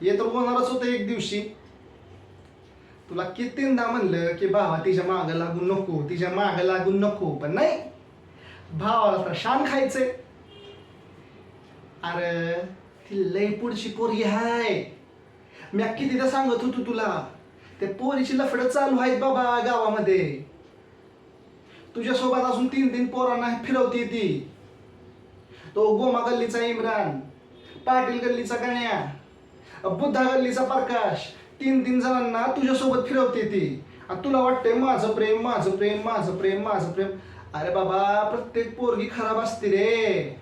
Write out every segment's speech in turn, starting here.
हे तर होणारच होतं एक दिवशी. तुला कितींदा म्हणलं की भावा तिच्या मागं लागून नको, तिच्या मागं लागून नको, पण नाही, भावाला तर शान खायचंय. अरे ती लय पुढची पोरगी हाय. मी कितीदा सांगत होतो तुला, त्या पोरीची लफडं चालू आहेत बाबा गावामध्ये. तुझ्यासोबत अजून 3 पोरांना फिरवते ती. तो गोमा गल्लीचा इम्रान, पाटील गल्लीचा गण्या, बुद्धा गल्लीचा प्रकाश, 3 जणांना तुझ्यासोबत फिरवते ती. आणि तुला वाटतंय माझं प्रेम, माझं प्रेम, माझं प्रेम, माझं प्रेम. अरे बाबा, प्रत्येक पोरगी खराब असते रे.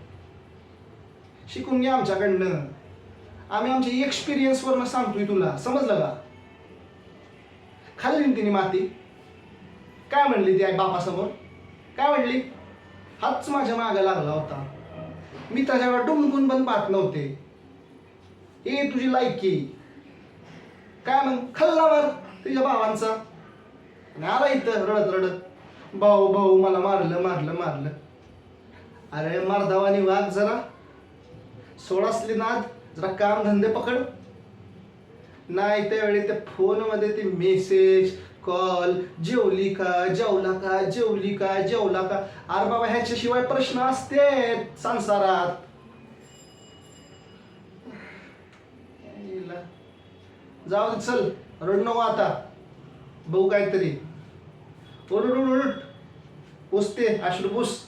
शिकून घ्या आमच्याकडनं. आम्ही आमच्या एक्सपिरियन्सवरनं सांगतोय तुला, समजलं का? खाल्ली तिने माती. काय म्हणली ती आई बापासमोर? काय म्हणली? हाच माझ्या मागे लागला होता. मी त्याच्यावर डुंकून पण पाहत नव्हते. हे तुझी लायकी. काय मग खल्लावर तुझ्या भावांचा आला इथं रडत रडत, भाऊ भाऊ मला मारलं मारलं मारलं. अरे मर्दावानी वाघ, जरा सोड असली नाद, जरा काम धंदे पकड. नाही त्यावेळी त्या फोनमध्ये ते मेसेज कॉल, जेवली का, जेवला का, जेवली का, जेवला का. अरे बाबा, ह्याच्याशिवाय प्रश्न असते संसारात. जाऊ दे, चल रड नको आता, बघू काहीतरी. उलट उलट पुसते अश्रू पुस.